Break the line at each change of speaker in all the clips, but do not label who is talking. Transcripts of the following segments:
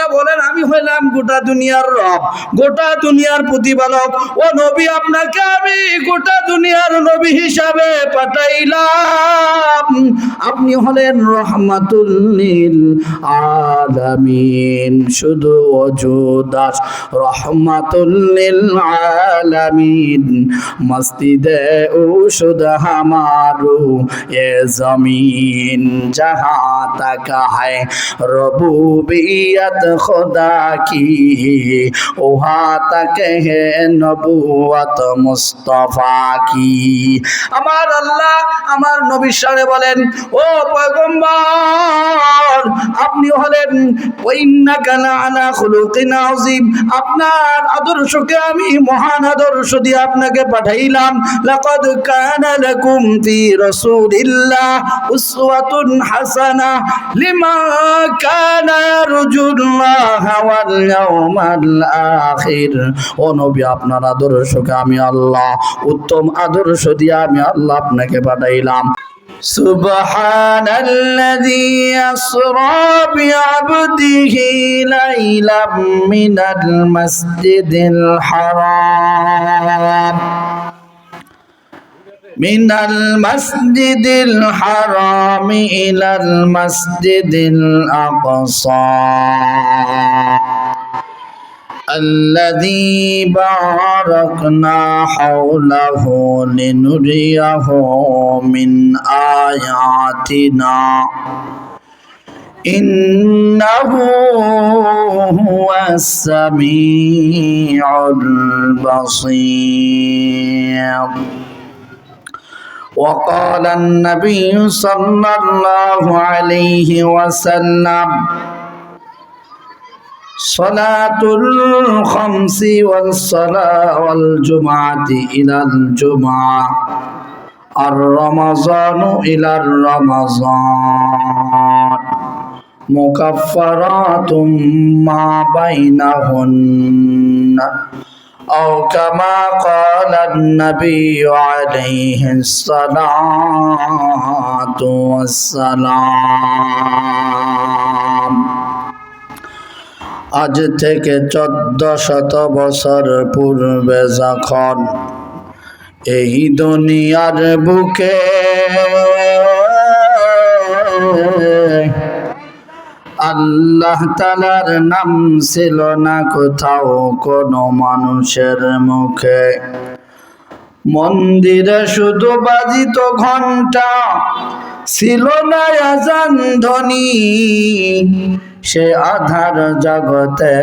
আল্লাহ বলেন আমি হইলাম গোটা দুনিয়ার রব, গোটা দুনিয়ার প্রতিপালক। ও নবী, আপনাকে আমি গোটা দুনিয়ার নবী হিসাবে পাঠাইলাম। আপনি হলেন রহমাতুল লিল আলামিন। শুধু ওজুদাস রহমাতুল লিল আলামিন। মসজিদে উশুদ হামারু এ জমিন, जहाँ तक है रबूबियत खुदा की, वहाँ तक है नबुवत मुस्तफा की। আমার আল্লাহ আমার নবীর সামনে বলেন, ও পয়গম্বর, আপনি হলেন ওয়াইন্নাকা লাআলা খুলুকিন আযীম। আপনার আদর্শকে আমি মহান আদর্শ দিয়ে আপনাকে পাঠাইলাম। লাকাদ কানা লাকুম ফি রাসূলিল্লাহ উসওয়াতুন হাসানা লিমান কানা ইয়ারজুল্লাহ ওয়াল ইয়াউমাল আখির। ও নবী, আপনার আদর্শকে আমি আল্লাহ উত্তম আদর্শ দিয়ে আমি আল্লাহ আপনাকে পাঠাইলাম। সুবহানাল্লাযী আসরা বিআবদিহি লাইলাম মিনাল মাসজিদিল হারাম من المسجد الحرام إلى المسجد الأقصى الذي باركنا حوله لنريه من آياتنا إنه هو السميع البصير. وقال النبي صلى الله عليه وسلم صلاة الخمس والصلاة والجمعة إلى الجمعة الرمضان إلى الرمضان مكفرات ما بينهن أو كما قال النبي عليه الصلاة والسلام. আজ থেকে 1400 বছর পূর্বে যখন এই দুনিয়ার বুকে আল্লাহ তাআলার নাম ছিল না কোথাও কোনো মানুষের মুখে, মন্দিরে শুধু বাজিত ঘন্টা, ছিল না আযান ধ্বনি। সে আধার জগতে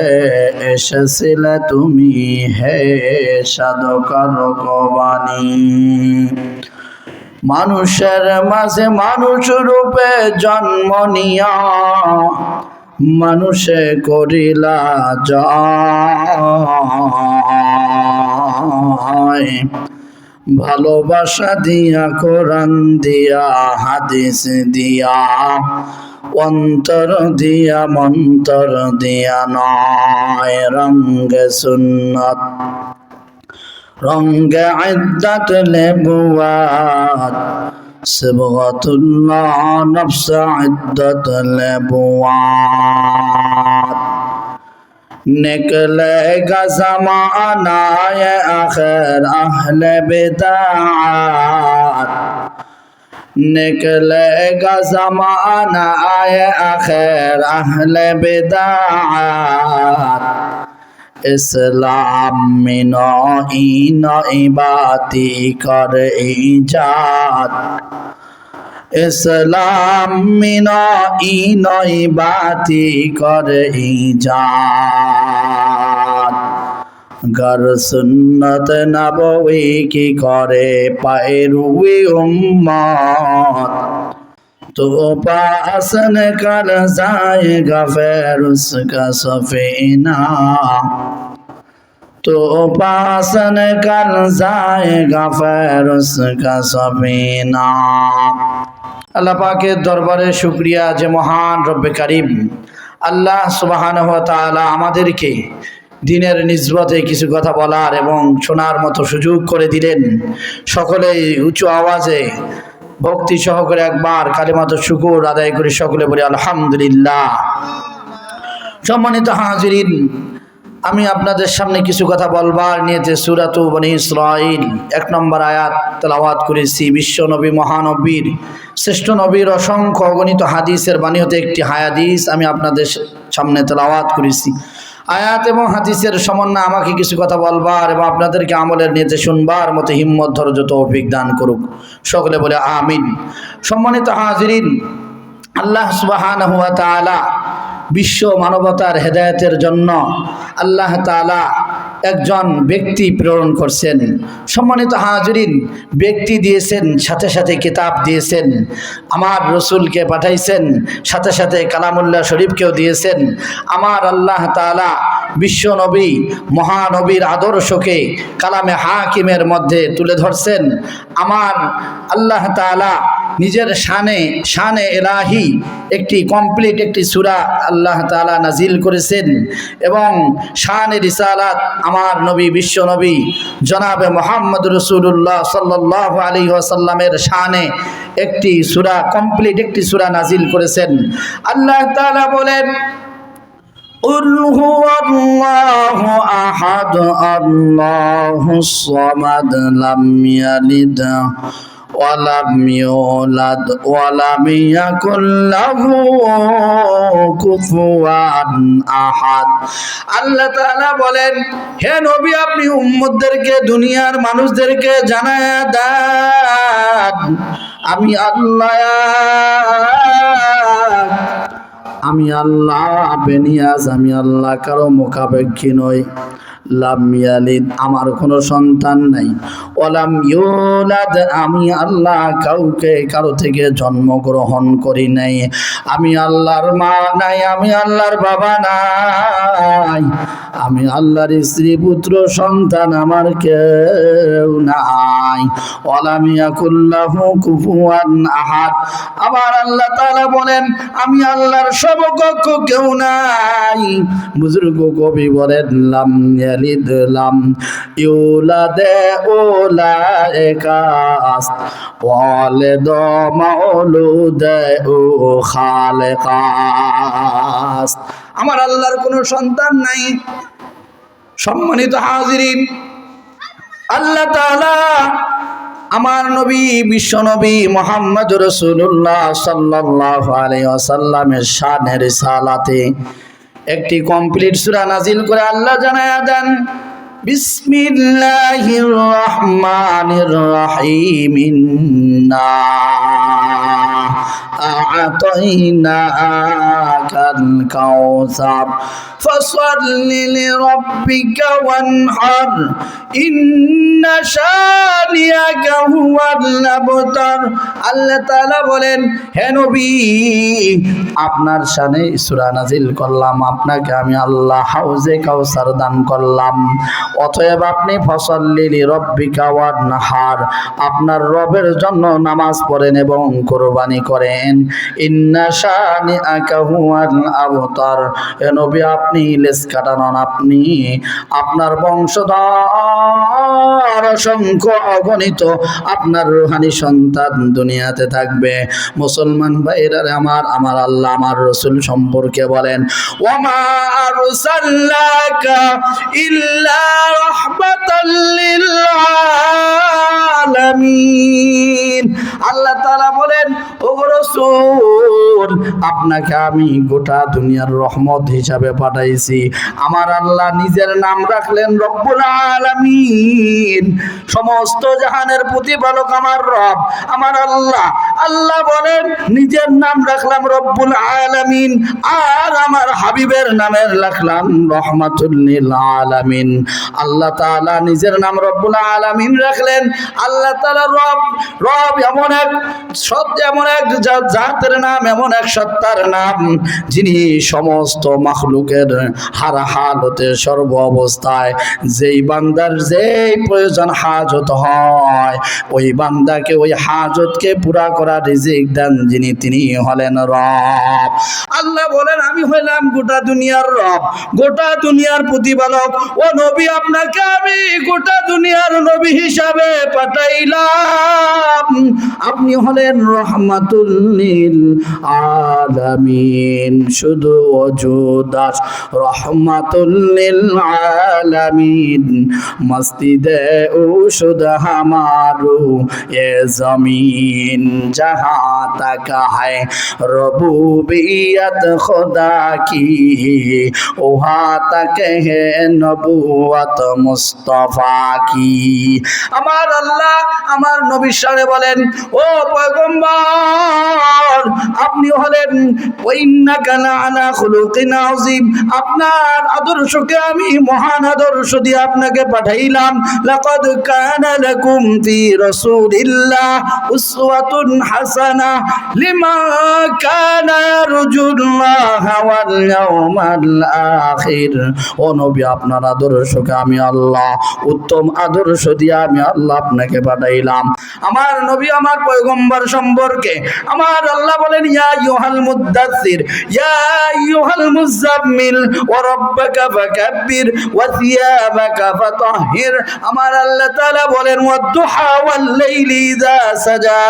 এসেছিলে তুমি, হে সাধকার বাণী। মানুষের মাঝে মানুষ রূপে জন্ম নিয়া মানুষে করিলা জয়। ভালোবাসা দিয়া কোরআন দিয়া হাদিস দিয়া অন্তর দিয়া মন্তর দিয়া নয়, রঙ্গে সুন্নত রঙ্গে ইদ্দাত লেবুয়াত সিবগাতুল্লাহ নফস ইদ্দাত লেবুয়াত। निकलेगा ज़माना ये आखिर अहले बिदात, निकलेगा ज़माना ये आखिर अहले बिदात। इस्लाम में नई बाती कर इजाद, इस्लाम में नई बाती कर इजाद। गर सुन्नत नबवी की करे पैरवी उम्मत, तो पास निकल जाएगा फिर उसका सफीना, तो पास निकल जाएगा फिर उसका सफीना। আল্লাহ পাকের দরবারে শুকরিয়া যে মহান রব্বে কারীম আল্লাহ সুবহানাহু ওয়া তাআলা আমাদেরকে দ্বীনের নিসবতে কিছু কথা বলার এবং শোনার মতো সুযোগ করে দিলেন। সকলেই উঁচু আওয়াজে ভক্তি সহকারে একবার কালিমাতুশ শুকর আদায় করে সকলে বলি আলহামদুলিল্লাহ। সম্মানিত হাজিরিন, আমি আপনাদের সামনে কিছু কথা বলবার নিয়েছে সূরাতু বনী ইসরাঈল 1 নম্বর আয়াত তেলাওয়াত করেছি। বিশ্ব নবী মহানবীর শ্রেষ্ঠ নবীর অসংখ্য অগণিত হাদিসের বাণী হতে একটি হাদিস আমি আপনাদের সামনে তেলাওয়াত করেছি। আয়াত এবং হাদিসের সমন্বয়ে আমাকে কিছু কথা বলবার এবং আপনাদেরকে আমলের নিতে শুনবার মতো হিম্মত ধৈর্য তৌফিক দান করুক, সকলে বলে আমিন। সম্মানিত হাজিরিন, আল্লাহ সুবহানাহু ওয়া তাআলা বিশ্ব মানবতার হেদায়েতের জন্য আল্লাহ তাআলা একজন ব্যক্তি প্রেরণ করছেন। সম্মানিত হাজিরিন, ব্যক্তি দিয়েছেন, সাথে সাথে কিতাব দিয়েছেন, আমার রসুলকে পাঠাইছেন, সাথে সাথে কালামুল্লাহ শরীফকেও দিয়েছেন। আমার আল্লাহ তাআলা বিশ্ব নবী মহানবীর আদর্শকে কালামে হাকিমের মধ্যে তুলে ধরছেন। আমার আল্লাহ তাআলা নিজের শানে ইলাহি একটি কমপ্লিট একটি সূরা আল্লাহ তাআলা নাজিল করেছেন এবং শানে রিসালাত আমার নবী বিশ্ব নবী জনাবে মুহাম্মদ রাসূলুল্লাহ সাল্লাল্লাহু আলাইহি ওয়াসাল্লামের শানে একটি সূরা কমপ্লিট একটি সূরা নাজিল করেছেন। আল্লাহ তাআলা বলেন, قل هو الله أحد الله الصمد لم يلد ولم يولد ولم يكن له كفوا أحد। আল্লাহ তাআলা বলেন, হে নবী, আপনি উম্মতদেরকে দুনিয়ার মানুষদেরকে জানায়া দেন আমি আল্লাহ বেনিয়াজ, আমি আল্লাহ কারো মুখাপেক্ষী নই। লাম ইয়ালিদ, আমার কোনো সন্তান নাই। ওয়ালাম ইউলাদ, আমি আল্লাহ কাউকে কারো থেকে জন্মগ্রহণ করি নাই। আমি আল্লাহর মা নাই, আমি আল্লাহর বাবা নাই, আমি আল্লাহর স্ত্রী পুত্র সন্তান আমার কেউ নাই। ওয়ালাম ইয়াকুল লাহু কুফুয়ান আহাদ, আবার আল্লাহ তাআলা বলেন, আমি আল্লাহর সমকক্ষ কেউ নাই। বুজুর্গ কবি বলেন, লাম ইয়ালিদ লাম ইউলাদ উলাইকাস ওয়ালিদ মাউলুদ ও খালেকাস। আমার আল্লাহর কোনো সন্তান নাই। সম্মানিত হাজিরিন, আল্লাহ তাআলা আমার নবী বিশ্ব নবী মুহাম্মদ রাসূলুল্লাহ সাল্লাল্লাহু আলাইহি ওয়াসাল্লামের শানে রিসালাতে একটি কমপ্লিট সূরা নাজিল করে আল্লাহ জানায়া দেন, বিসমিল্লাহির রহমানির রহিম, ইন্না আ'তাইনাকাল কাউসার ফাসাল্লি লিরাব্বিকা ওয়ানহার ইন্না শানিয়াকা হুয়াল আবতার। আল্লাহ তাআলা বলেন, হে নবী, আপনার শানে সূরা নাজিল করলাম, আপনাকে আমি আল্লাহ হাউজে কাউসার দান করলাম। অতএব আপনি ফাসাল্লি লিরাব্বিকা ওয়ানহার, আপনার রবের জন্য নামাজ পড়েন এবং কুরবানি করেন। ইন্না শানিআকা হুয়াল আবতার, হে নবী, আপনি লেজ কাটানন, আপনি আপনার বংশধর অসংখ্য অগণিত আপনার রূহানি সন্তান দুনিয়াতে থাকবে। মুসলমান ভাইরা আমার আল্লাহ আমার রাসূল সম্পর্কে বলেন, ওয়ামা আরসালনাকা ইল্লা রাহমাতাল লিল আলামিন। আল্লাহ তাআলা বলেন, ও রাসূল, আপনাকে আমি গোটা দুনিয়ার রহমত হিসাবে পাঠাইছি। আমার আল্লাহ নিজের নাম রাখলেন রব্বুল আলামিন, সমস্ত জাহানের প্রতিপালক আমার রব আমার আল্লাহ। আল্লাহ বলেন, নিজের নাম রাখলাম রব্বুল আলামিন, আর আমার হাবিবের নামের রাখলাম রহমাতুল লিল আলামিন। আল্লাহ তাআলা নিজের নাম রব্বুল আলামিন রাখলেন। আল্লাহ তাআলা রব এমন এক জাতের নাম, এমন এক সত্তার নাম, যিনি সমস্ত মাখলুকের হার হালতে সর্ব অবস্থায় যেই বান্দার যেই প্রয়োজন হাজত হয়, ওই বান্দাকে ওই হাজতকে পুরা করা রিজিক দেন যিনি, তিনি হলেন রব। আল্লাহ বলেন, আমি হইলাম গোটা দুনিয়ার রব, গোটা দুনিয়ার প্রতিপালক। ও নবী, আপনাকে আমি গোটা দুনিয়ার নবী হিসাবে পাঠাই পাঠাইলাম। আপনি হলেন রহমাতুল লিল আলামিন। শুধু ওজুদাস রহমাতুল লিল আলামিন। মসজিদে উশুদ हमारो ये जमीन जहाँ तक है रबूबियत खुदा की वहाँ तक है नबुवत मुस्तफा की। আমার আল্লাহ আমার নবীর সামনে বলেন, ও পয়গম্বর, আপনি হলেন ওয়াইন্নাকা লাআলা খুলুকিন আযীম। আপনার আদর্শকে আমি মহান আদর্শ দিয়ে আপনাকে পাঠাইলাম। লাকাদ কানা লাকুম ফি রাসূলিল্লাহ উসওয়াতুন হাসানাহ লিমান কানা ইয়ারজুল্লাহ ওয়াল ইয়াউমাল আখির। ও নবী, আপনার আদর্শকে আমি আল্লাহ উত্তম আদর্শ দিয়ে আমি আল্লাহ আপনাকে পাঠাইলাম। আমার নবী আমার পয়গম্বর সম্পর্কে আমার আল্লাহ বলেন, ইয়া আইয়ুহাল মুদ্দাসসির ইয়া আইয়ুহাল মুযাম্মিল ওয়া রাব্বাকা ফাকাব্বির ওয়া সিয়াবাকা ফাতাহহির। আমার আল্লাহ তাআলা বলেন, ওয়াদ-দুহা ওয়াল-লাইলি ইযা সাজা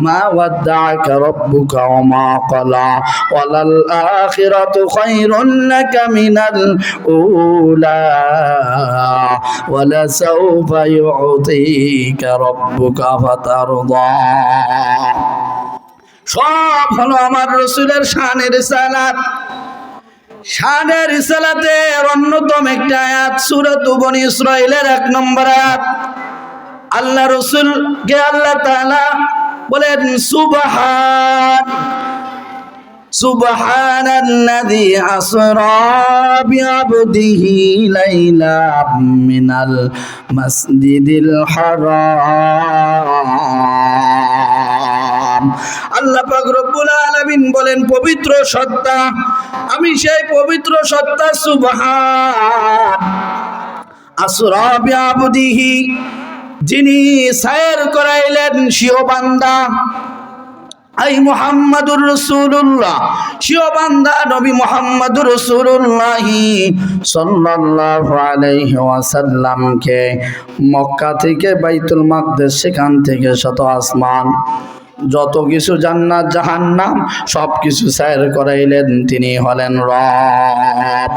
মা ওয়াদ্দাআকা রাব্বুকা ওয়া মা ক্বালা ওয়ালাল আখিরাতু খায়রুন লাকা মিনাল উলা ওয়ালা সাওফা ইউ'তিকা রাব্বুকা ফাতারদা। সব হলো আমার রাসূলের শানে রিসালাত। শানে রিসালাতের অন্যতম একটা আয়াত সূরাত বনী ইসরাঈলের 1 নম্বর আয়াত। আল্লাহ রাসূলকে আল্লাহ তাআলা বলেন, সুবহানাল্লাযী আসরা বিআবদিহি লাইলাম মিনাল মাসজিদিল হারাম। আল্লাহ পাক রব্বুল আলামিন বলেন, পবিত্র সত্তা, আমি সেই পবিত্র সত্তা সুবহান। আসরা বিআবদিহি, যিনি সায়ের করাইলেন সিও বান্দা আই মুহাম্মাদুর রাসূলুল্লাহ, সিও বান্দা নবী মুহাম্মাদুর রাসূলুল্লাহ সাল্লাল্লাহু আলাইহি ওয়াসাল্লামকে মক্কা থেকে বাইতুল মাকদিস, সেখান থেকে শত আসমান, যত কিছু জান্নাত জাহান্নাম সব কিছু সায়ের করাইলেন, তিনি হলেন রব।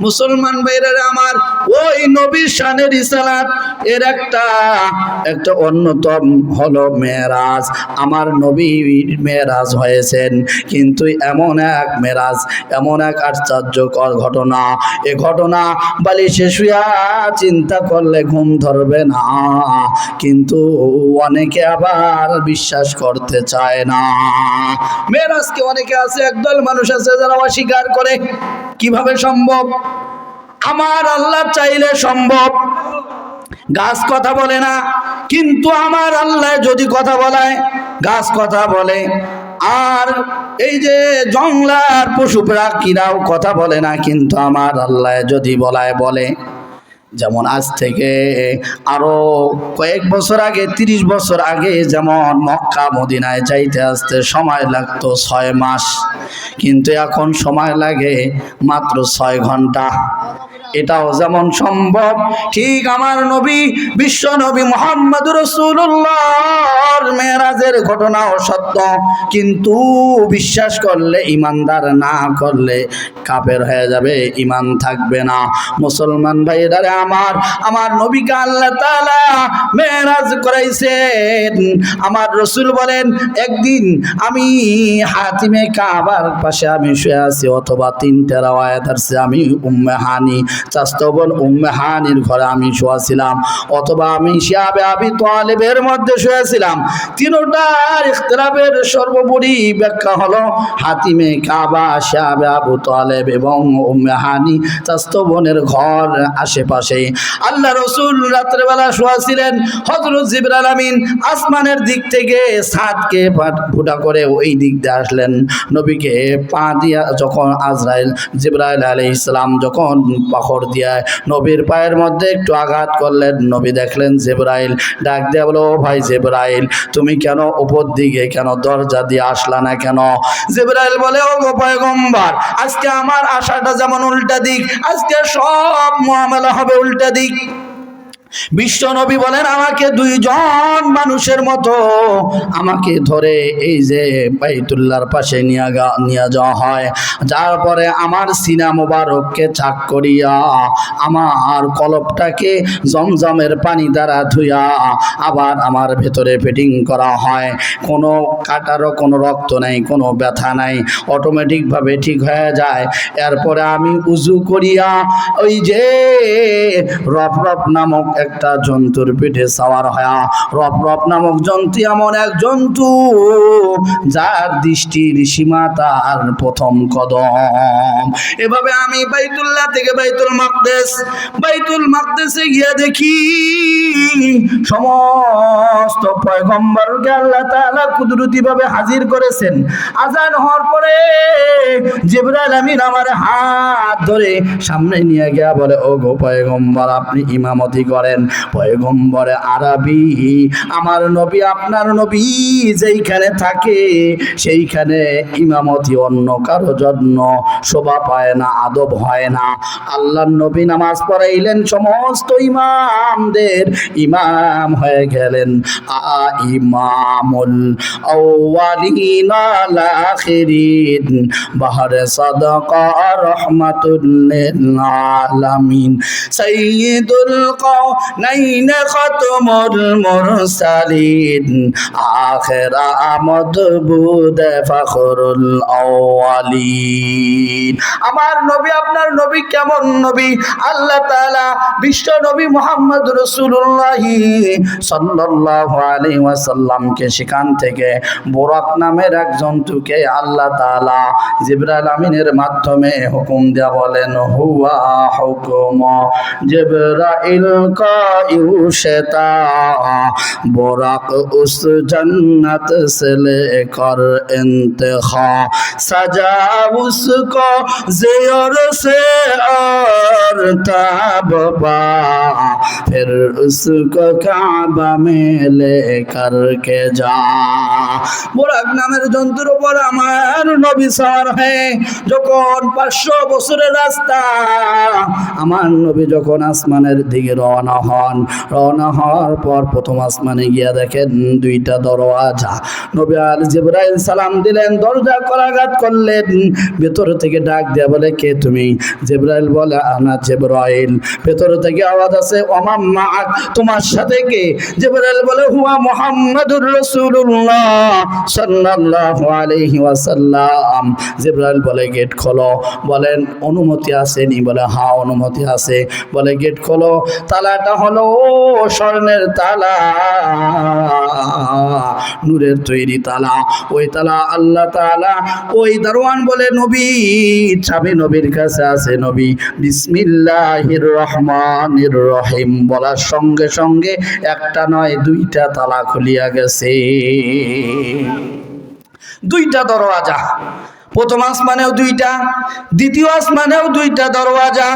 মুসলমান ভাইরা আমার, ওই নবীর শানে রিসালাত এর একটা অন্যতম হলো মেরাজ। আমার নবী মেরাজ হয়েছেন, কিন্তু এমন এক মেরাজ, এমন এক আশ্চর্যকর ঘটনা। এ ঘটনা বালিশে শুয়া চিন্তা করলে ঘুম ধরবে না, কিন্তু অনেকে আবার বিশ্বাস করতে চায় না। মেরাজকে অনেকে আছে, একদল মানুষ আছে যারা অস্বীকার করে। কিভাবে সম্ভব? আমার আল্লাহ চাইলে সম্ভব। গাছ কথা বলে না, কিন্তু আমার আল্লাহ যদি কথা বলায় গাছ কথা বলে। আর এই যে জঙ্গলার পশু পাখিরাও কথা বলে না, কিন্তু আমার আল্লাহ যদি বলায় বলে। যেমন আজ থেকে আরো কয়েক বছর আগে, 30 বছর আগে যেমন মক্কা মদিনায় যাইতে আসতে সময় লাগতো 6 মাস, কিন্তু এখন সময় লাগে মাত্র 6 ঘন্টা। এটাও যেমন সম্ভব, ঠিক আমার নবী বিশ্ব নবী মুহাম্মদুর রাসূলুল্লাহর মেরাজের ঘটনাও সত্য, কিন্তু বিশ্বাস করলে ইমানদার, না করলে কাফের হয়ে যাবে, ইমান থাকবে না। মুসলমান ভাইরা আমার নবীকে আল্লাহ তাআলা মেরাজ করাইছেন। আমার রাসূল বলেন, একদিন আমি হাতিমে কাবার পাশে আমি শুয়ে আছি, অথবা 3টা রাওয়ায়াত আছে আমি উম্মে হানি চাচাতো বোন উম্মে হানির ঘরে আমি শুয়েছিলাম, অথবা আমি শিয়াবে আবি তালেবের মধ্যে শুয়েছিলাম। তিনটার ইখতিলাফের সর্বোপরি ব্যাখ্যা হলো হাতিমে কাবা, শিয়াবে আবু তালেব এবং উম্মে হানি চাচাতো বোনের ঘর আশেপাশে। আল্লাহ রাসূল রাত্রেবেলা শুয়েছিলেন। হযরত জিবরাইল আমিন আসমানের দিক থেকে ছাদকে ফুটা করে ওই দিক দিয়ে আসলেন। নবীকে পা দিয়া যখন আজরাইল জিবরাইল আলাইহিস সালাম যখন পাথর দিয়ে নবীর পায়ের মধ্যে একটু আঘাত করলেন, নবী দেখলেন জিবরাইল, ডাক দিয়ে বলো, ও ভাই জিবরাইল, তুমি কেন উপর দিকে কেন দরজা দিয়ে আসলা না কেন? জিবরাইল বলে, ও গো পয়গম্বর, আজকে আমার আশাটা যেমন উল্টা দিক, আজকে সব মুআমালা হবে উল্টা দিক। বিশ্ব নবী বলেন আমাকে দুইজন মানুষের মতো আমাকে ধরে এই যে বাইতুল্লাহর পাশে নিয়ে যাওয়া হয়, যার পরে আমার সিনা মোবারককে চাক করিয়া আমার কলবটাকে জমজমের পানি দ্বারা ধুইয়া আবার আমার ভেতরে ফিটিং করা হয়। কোনো কাটারও কোনো রক্ত নাই, কোনো ব্যথা নাই, অটোমেটিকভাবে ঠিক হয়ে যায়। এরপরে আমি উজু করিয়া ওই যে রফ নামক একটা জন্তুর পিঠে সাওয়ার হয়া, রফ নামক জন্তু এমন এক জন্তু যার দৃষ্টির সীমা তার প্রথম কদম। এভাবে আমি বাইতুল্লাহ থেকে বাইতুল মাকদেসে গিয়ে দেখি সমস্ত পয়গম্বরকে আল্লাহ তাআলা কুদরতি ভাবে হাজির করেছেন। আজান হওয়ার পরে জিবরাইল আমিন আমার হাত ধরে সামনে নিয়ে গিয়া বলে, ও গো পয়গম্বর, আপনি ইমামতি করেন। পয়গম্বরে আরবি, আমার নবী আপনার নবী যেইখানে থাকে সেইখানে ইমামতি অন্য কারো জন্য শোভা পায় না, আদব হয় না। আল্লাহর নবী নামাজ পড়াইলেন, সমস্ত ইমামদের ইমাম হয়ে গেলেন। ইমামুল আউয়ালিন আল আখিরিন বাহরে সাদাকা রাহমাতুল লিল আলামিন সাইয়্যিদুল কাওনাইন খাতমুল মুরসালিন আখির আমদবুদ ফখরুল আউয়ালিন। আমার নবী আপনার নবী কেমন নবী? আল্লাহ তাআলা বিশ্ব নবী মুহাম্মদ রাসূলুল্লাহ সাল্লাল্লাহু আলাইহি ওয়াসাল্লামকে সেখান থেকে বুরাক নামের এক জন্তুকে আল্লাহ তাআলা জিবরাইল আমিনের মাধ্যমে হুকুম দেয়া বলেন, হুয়া হুকুম জিবরাইল কা ইউশতা বুরাক উস जन्नत से लेकर इंतखा सजा उसको ज़ेर से और ताब पा फिर उसको काबा में लेकर के जा। বুরাক নামের জন্তুর উপর আমার নবী সওয়ার হয়ে যখন 500 বছরের রাস্তা, আমার নবী যখন আসমানের দিকে রওনা হওয়ার পর প্রথম আসমানে গিয়া দেখেন দুইটা দরওয়াজা। নবী জিবরাইল সালাম দিলেন, দরজা করাঘাত করলেন, ভেতর থেকে ডাক দেয়া বলে, কে তুমি? জিবরাইল বলে, আনা জিবরাইল। ভেতর থেকে আওয়াজ আছে, ওমা মাআক, তোমার সাথে কে? জিবরাইল বলে, হুয়া মুহাম্মাদুর রাসূলুল্লাহ সাল্লাল্লাহু আলাইহি ওয়াসাল্লাম। জিবরাইল বলে, গেট খোলো। বলেন, অনুমতি আছে নি? বলে, হ্যাঁ অনুমতি আছে। বলে, গেট খোলো। তালাটা হলো স্বর্ণের তালা, নূরের তৈরি তালা। ওই তালা আল্লাহ তাআলা, ওই দারোয়ান বলে, নবী চাবি নবীর কাছে আছে। নবী বিসমিল্লাহির রহমানির রহিম বলার সঙ্গে সঙ্গে একটা নয় দুইটা তালা খুলিয়া গেছে। দুইটা দরওয়াজা, প্রথম আসমানেও দুইটা, দ্বিতীয় আসমানেও দুইটা দরওয়াজা,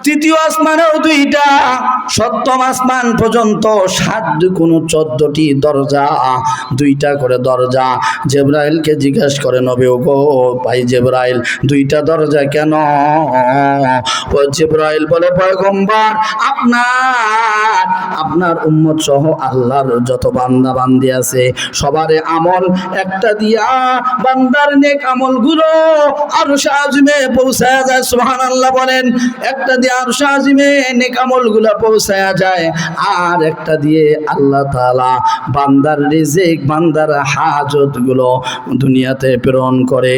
তৃতীয় আসমানেও দুইটা, সপ্তম আসমান পর্যন্ত 14টি দরজা, দুইটা করে দরজা। জিবরাইলকে জিজ্ঞেস করে, নবী গো ভাই জিবরাইল, দুইটা দরজা কেন? ও জিবরাইল বলে, পয়গম্বর আপনার উম্মত সহ আল্লাহর যত বান্দা বান্দি আছে সবারে আমল একটা দিয়া বান্দার নেক আমলগুলো আরশ আযমে পৌঁছায়া যায়। সুবহানাল্লাহ বলেন। একটা দিয়ে আরশ আযমে নেক আমলগুলো পৌঁছায়া যায়, আর একটা দিয়ে আল্লাহ তাআলা বান্দার রিজিক, বান্দার হাজতগুলো দুনিয়াতে প্রেরণ করে।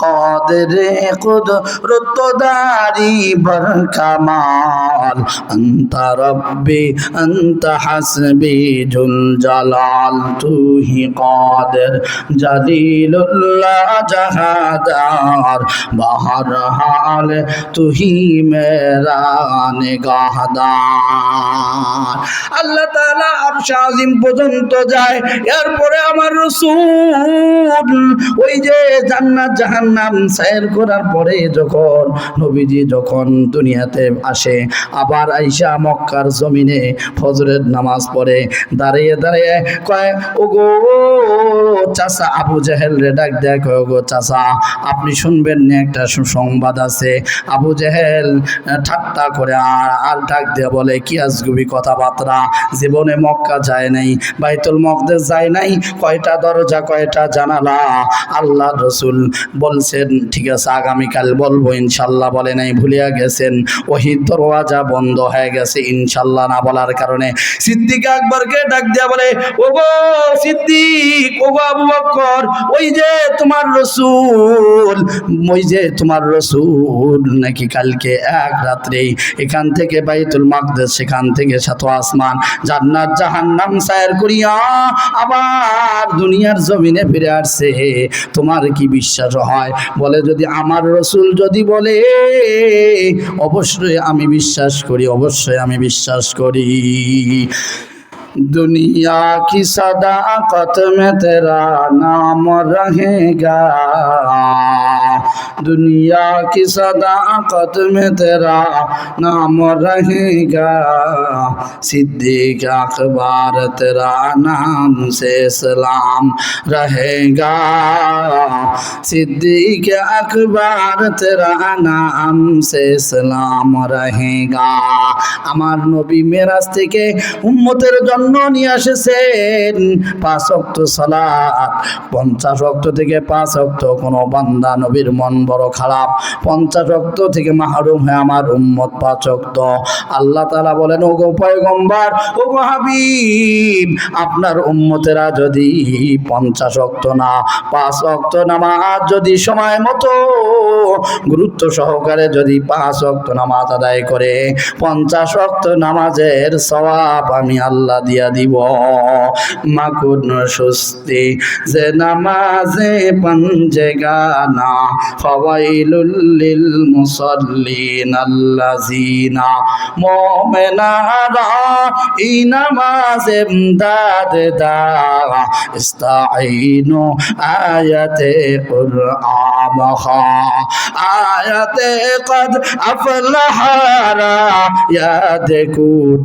কাদের কুদরত দারি বর কামাল আনতা রব্বি আনতা হাসবি জুল জালাল তুহি কাদের জালিলুল্লাহ জাহাদার বাহর হাল তুহি মেরা নিগাহদার। আল্লাহ তাআলা আরশ আযীম পর্যন্ত যায়। এরপরে আমার রাসূল ওই যে জান্নাত জাহান্নাম সায়ের করার পরে যখন নবীজি যখন দুনিয়াতে আসে, আবার আইসা মক্কার জমিনে ফজরের নামাজ পড়ে, দাঁড়িয়ে দাঁড়িয়ে কয়, ওগো চাচা আবু জেহেল রে ডাক দেয়া কয়, গো চাচা আপনি শুনবেন না একটা সুসংবাদ আছে। আবু জেহেল ঠাট্টা করে আর ডাক দিয়ে বলে, কি আজগুবি কথাবার্তা, জীবনে মক্কা যায় নাই, বাইতুল মকদেস যায় নাই, কয়টা দরজা কয়টা জানালা আল্লাহ রসুল বলছেন, ঠিক আছে আগামীকাল বলবো ইনশাল্লাহ বলে নাই, ভুলিয়া গেছেন। ওহি দরওয়াজা বন্ধ হয়ে গেছে ইনশাল্লাহ না বলার কারণে সিদ্দিক আকবরকে ডাক দিয়া বলে, ওগো সিদ্দিক, ওগো আবু বকর, ওই যে তোমার রসুল, ওই যে তোমার রসুল নাকি কালকে এক রাত্রেই এখান থেকে বাইতুল মাকদেস, সেখান থেকে সাত আসমান, জান্নাত জাহান্নাম সায়ের করিয়া আবার দুনিয়ার জমিনে ফিরে আসছে। তোমার কি বিশ্বাস হয়? বলে, যদি আমার রসুল যদি বলে অবশ্যই আমি বিশ্বাস করি, অবশ্যই আমি বিশ্বাস করি। दुनिया की सदाकत में तेरा नाम रहेगा, दुनिया की सदाकत में तेरा नाम रहेगा, सिद्दीक अकबर तेरा नाम से इस्लाम रहेगा, सिद्दीक अकबर तेरा नाम से इस्लाम रहेगा। আমার নবী মেরাজ থেকে উম্মতের জন্য নিয়ে এসেছেন 5 ওয়াক্ত সালাত, 50 ওয়াক্ত থেকে 5 ওয়াক্ত। কোন বান্দা নবীর মন বড় খারাপ, 50 ওয়াক্ত থেকে মাহরুম হয় আমার উম্মত 5 ওয়াক্ত। আল্লাহ তাআলা বলেন, ওগো পয়গম্বর, ওগো হাবিব, আপনার উম্মতেরা যদি 50 ওয়াক্ত না 5 ওয়াক্ত নামাজ যদি সময় মতো গুরুত্ব সহকারে যদি 5 ওয়াক্ত নামাজ আদায় করে, 50 ওয়াক্ত নামাজের সওয়াব আমি আল্লাহ দিয়া দিব। মাকুন সুস্তি যে নামাজে পঞ্জেগানা, ফাওয়াইলুল লিল মুসাল্লিন আল্লাযিনা, মুমিনারা এই নামাজে ইমদাদ দা, ইস্তাঈনু আয়াতে কুরআন খা, আয়াতে কদ আফলাহারা ইয়াদ কুন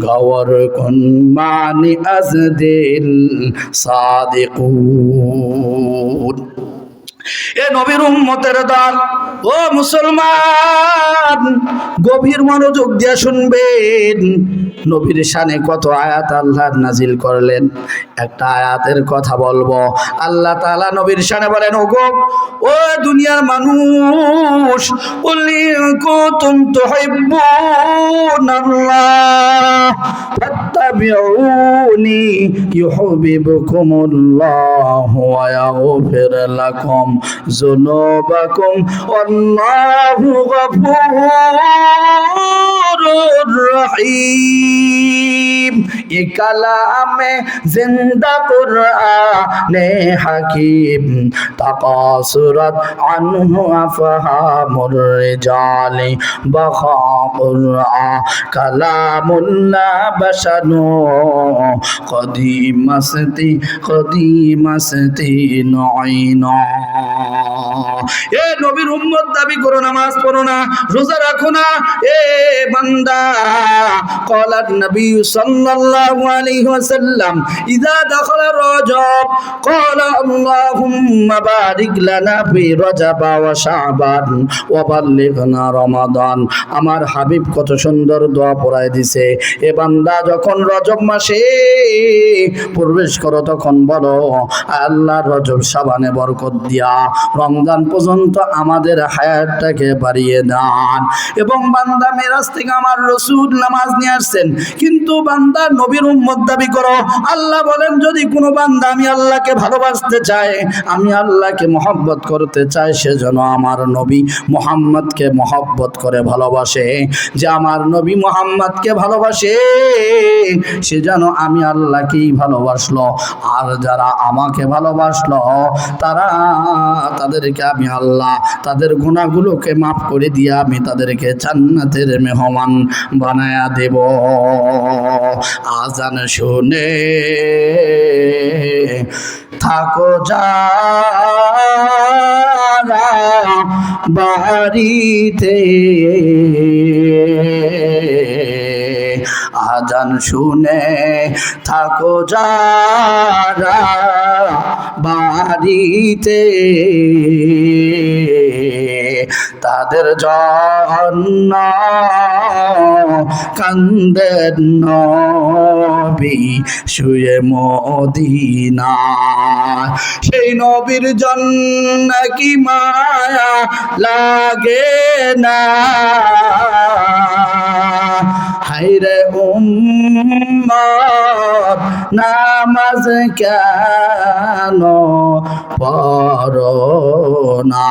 গওর কুন মানি আজ দিল সাদিকুন। এ নবীর উম্মতের দল, ও মুসলমান, গভীর মনোযোগ দিয়ে শুনবেন। নবীর শানে কত আয়াত আল্লাহ নাজিল করলেন, একটা আয়াতের কথা বলবো। আল্লাহ তাআলা নবীর শানে বলেন, ওগো ও দুনিয়ার মানুষ, কুলি কুনতুম তুহিব্বুনাল্লাহ ফাত্তাবিউনি ইউহিব্বুকুমুল্লাহ ওয়া ইয়াগফির লাকুম যুনুবাকুম ওয়াল্লাহু গফুরুর রহিম। ये कलाम जिंदा कुराने हकीम, तकासुरत अन्हु अफहामुर रिजाली, बखा कुरआन कलामुल्लाह बशनु, कदीमस्ती नईना। এ নবীর উম্মত দাবি করো, নামাজ পড়ো না, রোজা রাখো না, এ বান্দা। قال النبي صلى الله عليه وسلم إذا دخل رجب قال اللهم بارك لنا في رجب وشعبان وبلغنا رمضان। আমার হাবিব কত সুন্দর দোয়া পড়ায় দিছে, এ বান্দা যখন রজব মাসে প্রবেশ করো তখন বলো, আল্লাহ রজব শাবানে বরকত দিয়া রমজান পর্যন্ত আমাদের হায়াতটাকে বাড়িয়ে দান। এবং বান্দা মেরাজ থেকে আমার রসুল নামাজ নিয়ে আসছেন, কিন্তু বান্দা নবীর উম্মত দাবি করো। আল্লাহ বলেন, যদি কোনো বান্দা আমি আল্লাহকে ভালোবাসতে চায়, আমি আল্লাহকে মহব্বত করতে চাই, সেজন্য আমার নবী মুহাম্মদকে মহব্বত করে ভালোবাসে। যে আমার নবী মুহাম্মদকে ভালোবাসে, সে যেন আমি আল্লাহকেই ভালোবাসলো। আর যারা আমাকে ভালোবাসলো, তাদেরকে আমি আল্লাহ তাদের গুনাহগুলোকে মাফ করে দিয়ে আমি তাদেরকে জান্নাতের মেহমান বানায়া দেব। আজান শুনে থাকো যারা বাড়িতে, আজান শুনে থাকো যারা বাড়িতে, তাদের জন্য কান্দেন নবী শুয়ে মদিনায়। সেই নবীর জন্য কি মায়া লাগে না, হায়রে উম্মত নামাজ কেন পড়ো না।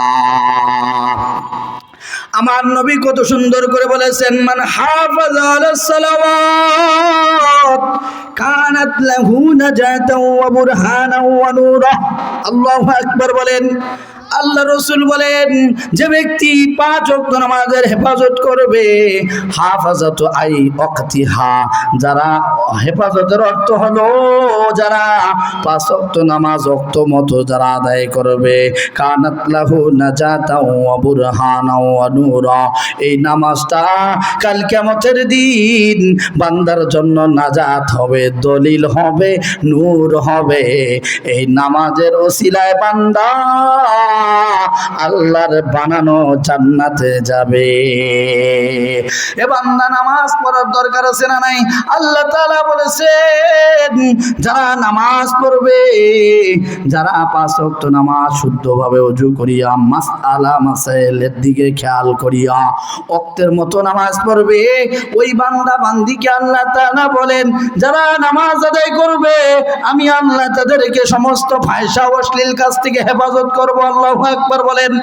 আমার নবী কত সুন্দর করে বলেছেন, মান হাফাযা আলাস সালাওয়াত কানাত লাহু নাজাতাও ওয়া বুরহানাও ওয়া নূরা। আল্লাহু আকবার বলেন। আল্লাহ রসুল বলেন, যে ব্যক্তি 5 ওয়াক্ত নামাজের হেফাজত করবে, হাফাজাতু আই ওয়াক্তিহা, যারা হেফাজতের অর্থ হলো যারা 5 ওয়াক্ত নামাজ ওয়াক্ত মতো যারা আদায় করবে, কানাত লাহু নাজাতাও ওয়া বুরহানাও ওয়া নূরা, এই নামাজটা কাল কিয়ামতের দিন বান্দার জন্য নাজাত হবে, দলিল হবে, নূর হবে। এই নামাজের ওসিলায় বান্দা আল্লাহর বানানো জান্নাতে যাবে। এ বান্দা নামাজ পড়ার দরকার আছে না নাই? আল্লাহ তাআলা বলেছেন, যারা নামাজ পড়বে, যারা 5 ওয়াক্ত নামাজ শুদ্ধভাবে ওযু করিয়া মাসআলা মাসাইলের দিকে খেয়াল করিয়া ওয়াক্তের মতো নামাজ পড়বে, ওই বান্দা বান্দিকে আল্লাহ তাআলা বলেন, যারা নামাজ আদায় করবে আমি আল্লাহ তাদেরকে সমস্ত ফাহিশা অশ্লীল কাজ থেকে হেফাজত করব। আল্লাহু আকবার বলেন।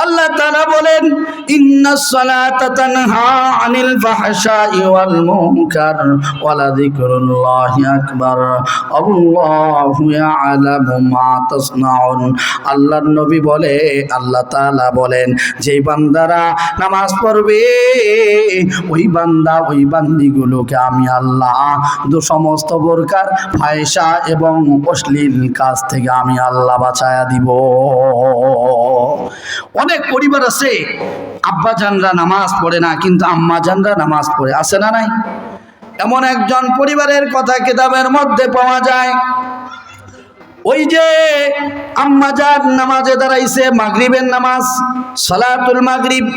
আল্লাহ তাআলা বলেন, ইন্নাস সালাতা তানহা আনিল ফাহশাই ওয়াল মুনকার ওয়া লাযিকরুল্লাহি আকবার আল্লাহু ইয়ালামু মা তাসনাউন। আল্লাহর নবী বলে, আল্লাহ তাআলা বলেন, যেই বান্দারা নামাজ পড়বে ওই বান্দা ওই বান্দিগুলোকে আমি আল্লাহ সমস্ত প্রকার ফাহিশা এবং অশ্লীল কাজ থেকে আমি আল্লাহ বাঁচায়া দিব। অনেক পরিবার আছে আব্বা জানরা নামাজ পড়ে না, কিন্তু আম্মা জানরা নামাজ পড়ে, আছে না নাই? এমন একজন পরিবারের কথা কিতাবের মধ্যে পাওয়া যায়। ওই যে আম্মা জান নামাজে দাঁড়াইছে, মাগরিবের নামাজ, সালাতুল মাগরিব।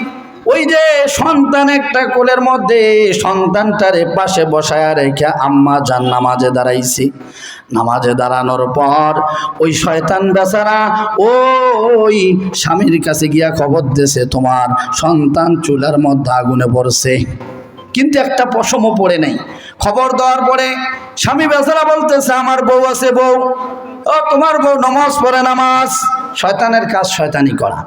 ওই যে সন্তান একটা কোলের মধ্যে, সন্তানটারে পাশে বসায়া রেখে আম্মা জান নামাজে দাঁড়াইছে। নামাজে দাঁড়ানোর পর ওই শয়তান বেচারা ওই স্বামীর কাছে গিয়া খবর দিয়েছে, তোমার সন্তান চুলার মধ্যে আগুনে পড়ছে, কিন্তু একটা পশমও পড়ে নেই। খবর দেওয়ার পরে স্বামী বেচারা বলতেছে, আমার বউ আছে, বউ, ও তোমার বউ নামাজ পড়ে, নামাজ। শয়তানের কাজ শয়তানি করা।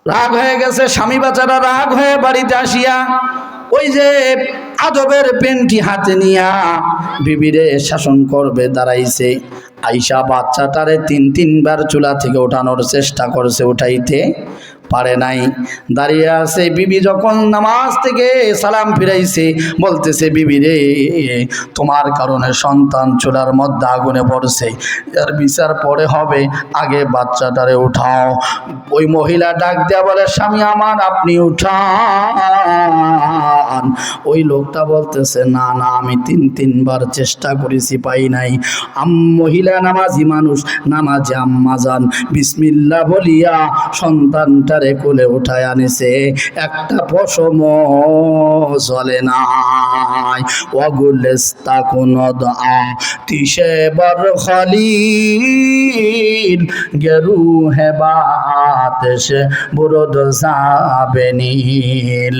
রাগ হয়ে গেছে স্বামী বেচারা, রাগ হয়ে বাড়িতে আসিয়া ওই যে আদবের পেনটি হাতে নিয়া বিবিরে শাসন করবে দাঁড়াইছে। আইসা বাচ্চাটারে 3-3বার চুলা থেকে ওঠানোর চেষ্টা করছে, উঠাইতে পারে নাই, দাঁড়িয়ে আছে। বিবি যখন নামাজ থেকে সালাম ফিরাইছে, বলতেছে, বিবি রে, তোমার কারণে সন্তান চুলার মধ্যে আগুনে পড়ছে, এর বিচার পরে হবে, আগে বাচ্চাটারে উঠাও। ওই মহিলা ডাক দেয়া বলে, স্বামী আমার, আপনি উঠান। ওই লোকটা বলতেছে, না না, আমি 3-3বার চেষ্টা করেছি, পাই নাই। মহিলা নামাজি মানুষ, নামাজে আম্মা জান বিসমিল্লাহ বলিয়া সন্তানটারে কোলে উঠায় আনিছে, একটা পশম চলে নাই। ওয়াগুলেস্তা কোন দা তিসে বর খলিল গেরু হেবাত সে বুরদ সাবেনিল।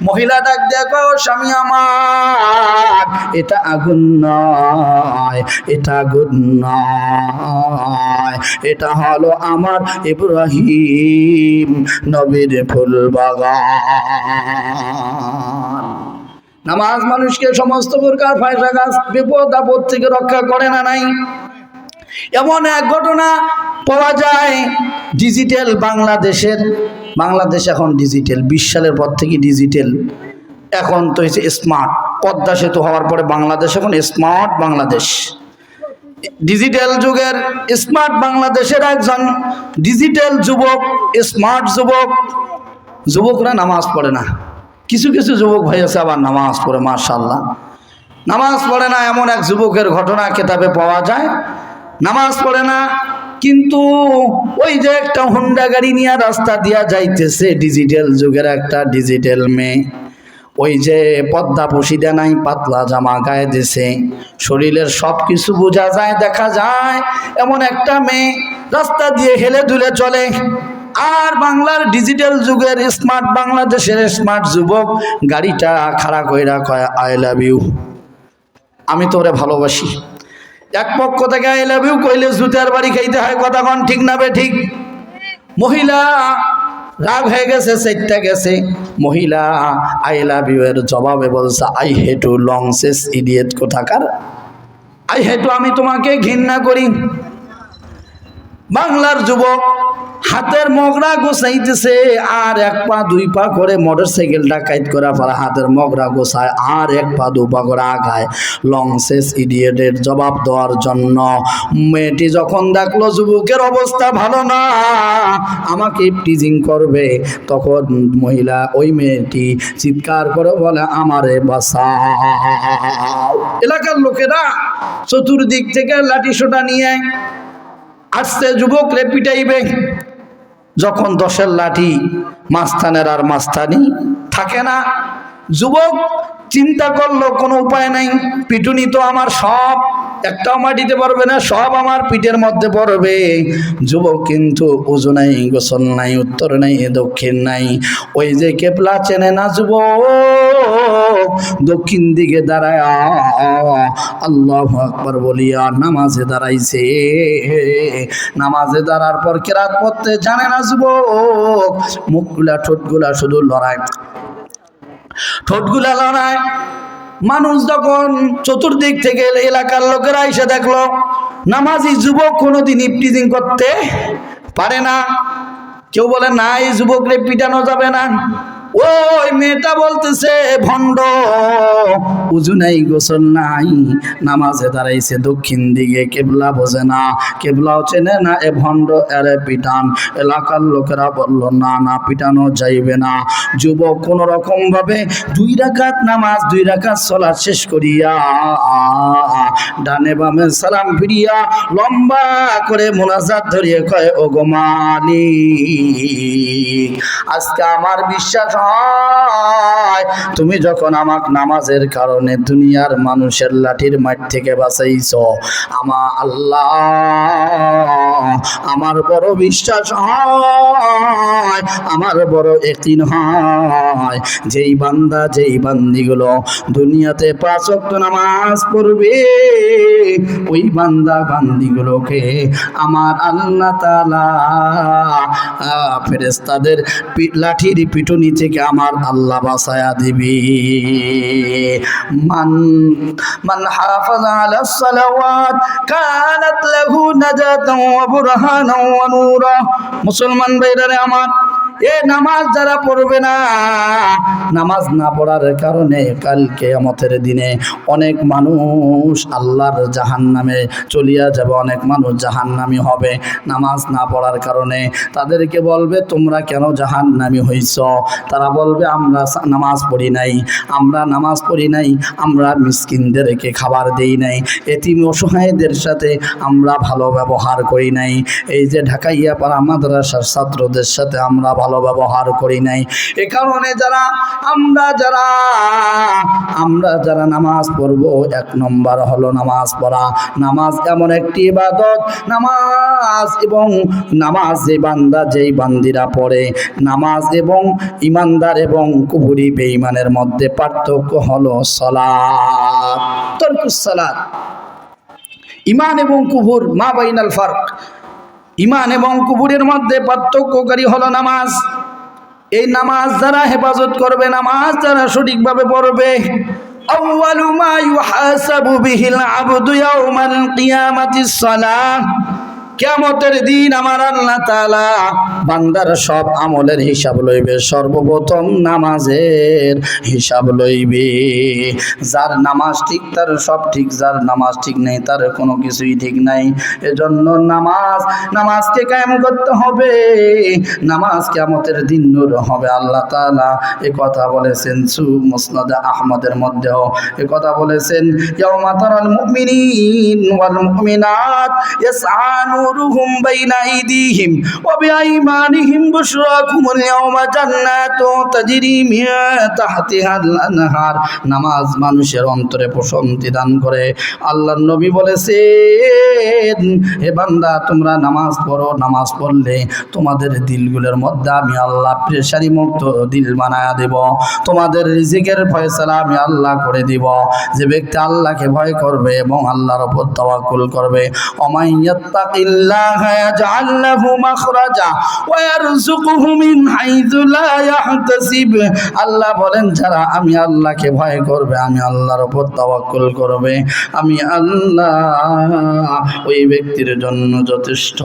মহিলা ডাক দেখো, স্বামী আমার, এটা আগুন নয়, এটা আগুন নয়, এটা হলো আমার ইব্রাহিম নবীর ফুল বাগান। নামাজ মানুষকে সমস্ত প্রকার ফায়দা কাজ বিপদ আপদ থেকে রক্ষা করে না নাই? এমন এক ঘটনা পাওয়া যায় ডিজিটাল বাংলাদেশের। বাংলাদেশ এখন ডিজিটাল, 20 সালের পর থেকে ডিজিটাল, এখন তো হয়েছে স্মার্ট। পদ্মা সেতু হওয়ার পরে বাংলাদেশ এখন স্মার্ট বাংলাদেশ। ডিজিটাল যুগের স্মার্ট বাংলাদেশের একজন ডিজিটাল যুবক, স্মার্ট যুবক। যুবকরা নামাজ পড়ে না, কিছু কিছু যুবক ভাই আছে আবার নামাজ পড়ে, মাশাআল্লাহ। নামাজ পড়ে না এমন এক যুবকের ঘটনা কিতাবে পাওয়া যায়। নামাজ পড়ে না, কিন্তু ওই যে একটা হোন্ডা গাড়ি নিয়ে রাস্তা দিয়া যাইতেছে, ডিজিটাল যুগের একটা ডিজিটাল মেয়ে, ওই যে পদ্মা পুশিদা নাই, পাতলা জামা গায়ে দিছে, শরীরের সব কিছু বোঝা যায়, দেখা যায়, এমন একটা মেয়ে রাস্তা দিয়ে হেলে দুলে চলে। আর বাংলার ডিজিটাল যুগের স্মার্ট, বাংলাদেশের স্মার্ট যুবক গাড়িটা খাড়া কইরা কয় আই লাভ ইউ, আমি তোরে ভালোবাসি। এক পক্ষ থেকে আই লাভ ইউ কইলে জুতার বাড়ি খাইতে হয়, কথা কোন ঠিক না বে ঠিক? মহিলা রাগ হয়ে গেছে, সেটটা গেছে। মহিলা আই লাভ ইউ এর জবাবে বলছে আই হেট ইউ লং শেষ ইডিয়েট কোথাকার, আই হেট ইউ, আমি তোমাকে ঘৃণা করি। বাংলার যুবক হাতের মগরা গোছাইতেছে, আর এক পা দুই পা করে মোটরসাইকেলটা কাইট করা পরে হাতের মগরা গোছায়, আর এক পা দু পা করে আগায় লং শেষ ইডিয়েটের জবাব দেওয়ার জন্য। মেয়েটি যখন দেখলো যুবকের অবস্থা ভালো না, আমাকে টিজিং করবে, তখন মহিলা ওই মেয়েটি চিৎকার করে বলে আমারে বাঁচাও। এলাকার লোকেরা চতুর্দিক থেকে লাঠি সোটা নিয়ে আসছে যুবক রে পিটাইবে। যখন 10-এর লাঠি, মাস্তানের আর মাস্তানি থাকে না। যুবক চিন্তা করলো কোনো উপায় নাই, পিটুনি তো আমার সব, একটাও মাটিতে পড়বে না, সব আমার পিঠের মধ্যে পড়বে। যুবক কিন্তু উজু নাই, গোসল নাই, উত্তর নাই, দক্ষিণ নাই। ওই যে কেবলা চেনে না যুবক, দক্ষিণ দিকে দাঁড়ায় আল্লাহু আকবার বলিয়া নামাজে দাঁড়াইছে। নামাজে দাঁড়ার পর কেরাত পড়তে জানে না যুবক, মুখগুলা ঠোঁটগুলা শুধু লড়ায়, ঠোঁটগুলা লড়ায়। মানুষ যখন চতুর্দিক থেকে এলাকার লোকেরা এসে দেখলো নামাজি যুবক কোনোদিন ইফটিজিং করতে পারে না, কেউ বলে না এই যুবকরে পিটানো যাবে না। ওই মেয়েটা বলতেছে ভণ্ড, উজু নাই, গোসল নাই, নামাজে দাঁড়াইছে দক্ষিণ দিকে, কেবলা বোঝে না, কেবলাও চেনে না, এ ভণ্ড, এরে পিটান। এলাকার লোকেরা বলল না না, পিটানো যাইবে না। যুবক কোন রকম ভাবে 2 রাকাত নামাজ, 2 রাকাত সালাত শেষ করিয়া ডানে বামে সালাম ফিরিয়া লম্বা করে মোনাজাত ধরিয়ে কয় ও গো মালিক, আজকে আমার বিশ্বাস হয় তুমি যখন আমাকে নামাজের কারণে দুনিয়ার মানুষের লাঠির মাঠ থেকে বাঁচাইছো, আমার আল্লাহ আমার বড় বিশ্বাস হয়, আমার বড় ইয়াকিন হয়, যেই বান্দা যেই বান্দিগুলো দুনিয়াতে 5 ওয়াক্ত নামাজ পড়বে, ওই বান্দা বান্দিগুলোকে আমার আল্লাহ তাআলা ফেরেশতাদের লাঠির পিটুনি থেকে আমার আল্লাহ বাঁচায়া দিবে। মান হাফাযা আলাস সালাওয়াত কানাত লাহু নাজাতান ওয়া বুরহানান ওয়া নূরা। মুসলমান ভাইরা আমার, এ নামাজ যারা পড়বে না, নামাজ না পড়ার কারণে কাল কিয়ামতের দিনে অনেক মানুষ আল্লাহর জাহান্নামে চলিয়া যাবে, অনেক মানুষ জাহান্নামী হবে। নামাজ না পড়ার কারণে তাদেরকে বলবে তোমরা কেন জাহান্নামী হইছ? তারা বলবে আমরা নামাজ পড়ি নাই, আমরা নামাজ পড়ি নাই, আমরা মিসকিনদেরকে খাবার দেই নাই, এতিম অসহায়দের সাথে আমরা ভালো ব্যবহার করি নাই, এই যে ঢাকাইয়া পাড়া মাদ্রাসার ছাত্রদের সাথে আমরা ভালো ব্যবহার করি নাই। এ কারণে আমরা যারা নামাজ পড়বো, 1 নম্বর হলো নামাজ পড়া। নামাজ এমন একটি ইবাদত, নামাজ এবং নামাজ যে বান্দা যেই বান্দিরা পড়ে, নামাজ এবং ইমানদার এবং কুফরি বেঈমানের মধ্যে পার্থক্য হলো সালাত, তরকুস সালাত। ঈমান এবং কুফর, মা বাইনাল ফারক, ঈমান এবং কুফরের মধ্যে পার্থক্যকারী হলো নামাজ। এই নামাজ যারা হেফাজত করবে, নামাজ যারা সঠিকভাবে পড়বে, আউয়ালু মা ইউহাসাবু বিহিল আবদু ইয়াউমাল কিয়ামাতিস সালাহ, কিয়ামতের দিন আমার আল্লাহ তাআলা বান্দার সব আমলের হিসাব লইবে, সর্বপ্রথম নামাজের হিসাব লইবে। যার নামাজ ঠিক তার সব ঠিক, যার নামাজ ঠিক নেই তার কোনো কিছুই ঠিক নাই। এজন্য নামাজকে কায়েম করতে হবে, নামাজ কিয়ামতের দিন নূর হবে। আল্লাহ তাআলা এ কথা বলেছেন মুসনাদ আহমদের মধ্যেও এ কথা বলেছেন, ইয়াউমা তারাল মুমিনিন ওয়াল মুমিনাত ইয়াসআ নূরুহুম বাইনা আইদিহিম ওয়া বিআইমানিহিম বুশরাকুমুল ইয়াওমা জান্নাতু তাজরি মিন তাহতিহাল আনহার। নামাজ মানুষের অন্তরে প্রশান্তি দান করে। আল্লাহর নবী বলেছেন, হে বান্দা তোমরা নামাজ পড়ো, নামাজ পড়লে তোমাদের দিলগুলোর মধ্যে আমি আল্লাহ প্রেশারি মুক্ত দিল বানায়া দেব, তোমাদের রিজিকের ফয়সালা আমি আল্লাহ করে দিব। যে ব্যক্তি আল্লাহকে ভয় করবে এবং আল্লাহর উপর তাওয়াক্কুল করবে, ওমাইয়াত্তাকিল্লাহা ইয়াজআল লাহু মাখরাজা ওয়া ইয়ারযুকুহু মিন হাইযু লা ইয়াহতাসিব। আল্লাহ বলেন যারা আমি আল্লাহকে ভয় করবে, আমি আল্লাহর উপর তাওয়াক্কুল করবে, আমি আল্লাহ ওই ব্যক্তির জন্য যথেষ্ট।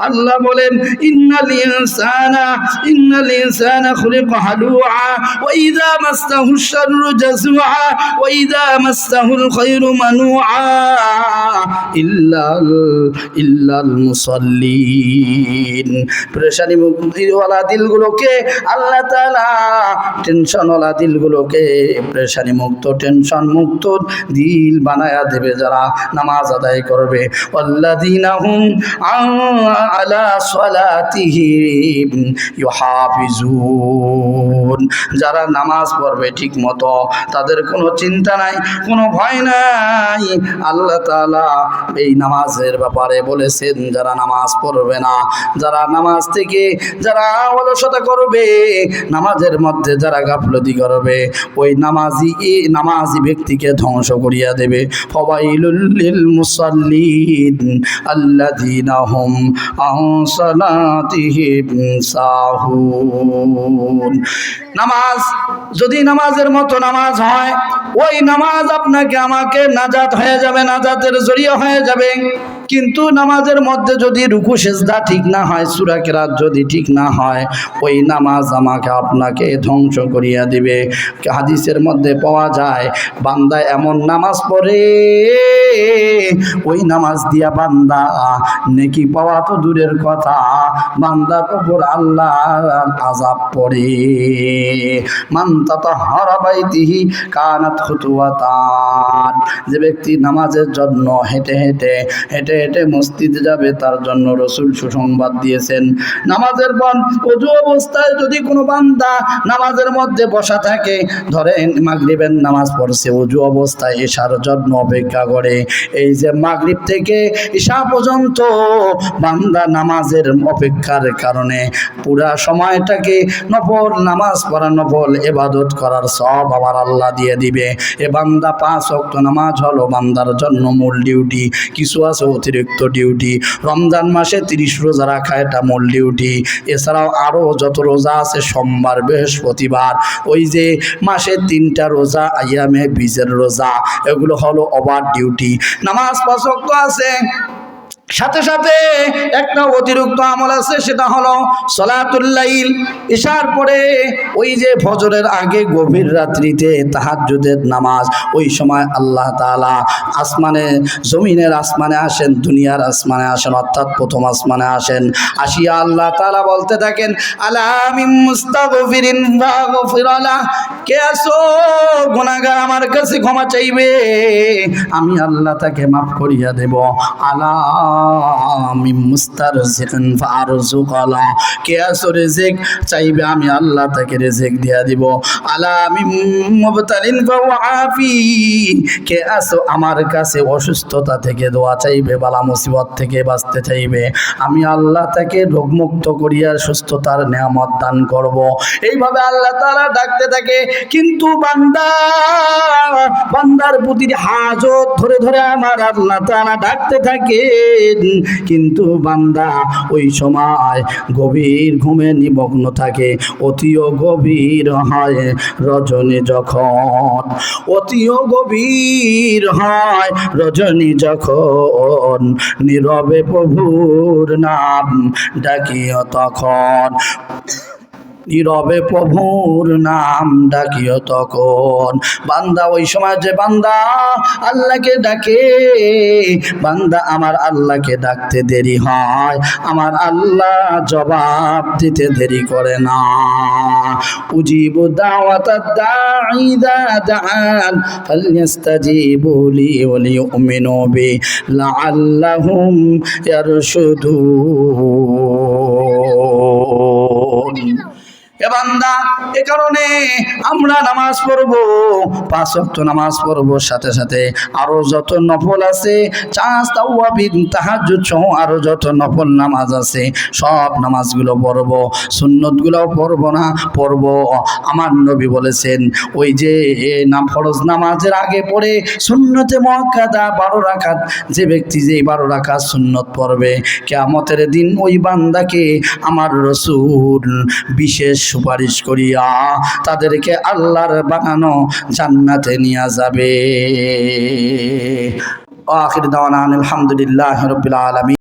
আল্লাহ বলেন ইন্নাল ইনসানা খুলিকা হালুআ ওয়া ইযা মাসসাহু শাররু জাযুআ ওয়া ইযা মাসসাহুল খায়রু মানুআ ইল্লাল মুসাল্লিন। পেরেশানি মুক্তিওয়ালা দিলগুলোকে আল্লাহ তাআলা, টেনশনওয়ালা দিলগুলোকে পেরেশানি মুক্ত, টেনশন মুক্ত দিল বানায়া দেবে যারা নামাজ আদায় করবে। ওয়াল্লাযীনা হুম আলা সালাতিহিম ইউহাফিজুন। যারা নামাজ পড়বে ঠিক মতো, তাদের কোনো চিন্তা নাই, কোনো ভয় নাই। আল্লাহ তাআলা এই নামাজের ব্যাপারে বলেছেন যারা নামাজ পড়বে না, যারা নামাজ থেকে যারা অলসতা করবে, নামাজের মধ্যে যারা গাফলতি করবে, ওই নামাজি ব্যক্তিকে ধ্বংস করিয়া দেবে। ফাওয়াইলুল লিল মুসাল্লিন আল্লাযীনা হুম আন সালাতিহিম সাহুন। নামাজ যদি নামাজের মতো নামাজ হয়, ওই নামাজ আপনাকে আমাকে নাজাত হয়ে যাবে, নাজাতের জরিয়া হয়ে যাবে। কিন্তু নামাজের মধ্যে যদি রুকু সেজদা ঠিক না হয়, সূরা কেরাত যদি ঠিক না হয়, ওই নামাজ আমাকে আপনাকে ধ্বংস করিয়া দিবে। হাদিসের মধ্যে পাওয়া যায় বান্দা এমন নামাজ পড়ে, ওই নামাজ দিয়া বান্দা নেকি পাওয়া তো দূরের কথা, বান্দার উপর আল্লাহর আযাব পড়ে। মান তাতাহহারা বাইতিহি কানাত খুতুওয়াতান। যে ব্যক্তি নামাজের জন্য হেঁটে হেঁটে মসজিদে যাবে, তার জন্য রাসূল সুসংবাদ দিয়েছেন। নামাজের পর ওযু অবস্থায় যদি কোনো বান্দা নামাজের মধ্যে বসা থাকে, ধরেন মাগরিবের নামাজ পড়ছে, ওযু অবস্থায় ইশার জন্য অপেক্ষা করে, এই যে মাগরিব থেকে ইশা পর্যন্ত বান্দা নামাজের অপেক্ষার কারণে পুরা সময়টাকে নফল নামাজ পড়া, নফল ইবাদত করার সব আবার আল্লাহ দিয়ে দিবে। এ বান্দা 5 ওয়াক্ত নামাজ হলো বান্দার জন্য মূল ডিউটি, কিছু আছে অতিরিক্ত ডিউটি। রমজান মাসে 30 রোজা রাখা এটা মূল ডিউটি। এছাড়াও আরও যত রোজা আছে, সোমবার, বৃহস্পতিবার, ওই যে মাসে 3টা রোজা, আইয়ামে বীজের রোজা, এগুলো হলো ওভার ডিউটি। নামাজ 5 ওয়াক্ত আছে, সাথে সাথে একটা অতিরিক্ত আমল আছে, সেটা হলো সলাতুল লাইল। ইশার পরে ওই যে ফজরের আগে গভীর রাত্রিতে তাহাজ্জুদের নামাজ, ওই সময় আল্লাহ তাআলা আসমানে, জমিনের আসমানে আসেন, দুনিয়ার আসমানে আসেন, অর্থাৎ প্রথম আসমানে আসেন। আসিয়া আল্লাহ তাআলা বলতে থাকেন, আলা মিন মুস্তাগফিরিন ফাগফিরালা। কে আছো গুনাহগার, আমার কাছে ক্ষমা চাইবে, আমি আল্লাহ তাকে মাফ করিয়া দেব। আলা মিন মুস্তারজিকিন ফারযুকালা। কে আছো রিজিক চাইবে, আমি আল্লাহ তাকে রিজিক দিয়া দিব। আলা মিন মুবতালিন ফাআফি। কে আছো আমার কাছে অসুস্থতা থেকে দোয়া চাইবে, বালা মুসিবত থেকে বাঁচতে চাইবে, আমি আল্লাহ তাকে রোগমুক্ত করিয়া সুস্থতার নিয়ামত দান করব। এইভাবে আল্লাহ তাআলা ডাকতে থাকে। কিন্তু বান্দার প্রতি হাজত ধরে ধরে আমার আল্লাহ তাআলা ডাকতে থাকে। থাকেন, কিন্তু বান্দা ওই সময় গভীর ঘুমে নিমগ্ন থাকে। অতিও গভীর হয় রজনী যখন, অতিও গভীর হয় রজনী যখন, নীরবে প্রভুর নাম ডাকিও তখন, নীরবে প্রভুর নাম ডাকিও তখন। বান্দা ওই সময় যে বান্দা আল্লাহকে ডাকে, বান্দা আমার আল্লাহকে ডাকতে দেরি হয়, আমার আল্লাহ জবাব দিতে দেরি করে না। উজিবু দাওয়াতাদ দাঈ ইযা দাআন ফালইস্তাজিবু লি ওয়া লিউমিনু বি লাআল্লাহুম ইয়ারশুদুন। এ বান্দা, এ কারণে আমরা নামাজ পড়বো, 5 ওয়াক্ত নামাজ পড়বো, সাথে সাথে আরো যত নফল আছে, চাঁদ তাওয়াবিন তাহাজ্জুদ সহ আরো যত নফল নামাজ আছে সব নামাজগুলো পড়বো, সুন্নতগুলোও পড়বো না, পড়বো। আমার নবী বলেছেন ওই যে ফরজ নামাজের আগে পড়ে সুন্নতে মুআক্কাদা 12 রাকাত, যে ব্যক্তি যে 12 রাকাত সুন্নত পড়বে, কিয়ামতের দিন ওই বান্দাকে আমার রাসূল বিশেষ সুপারিশ করিয়া তাদেরকে আল্লাহর বানানো জান্নাতে নিয়ে যাবে। আখির দাওয়ানা আলহামদুলিল্লাহি রাব্বিল আলামিন।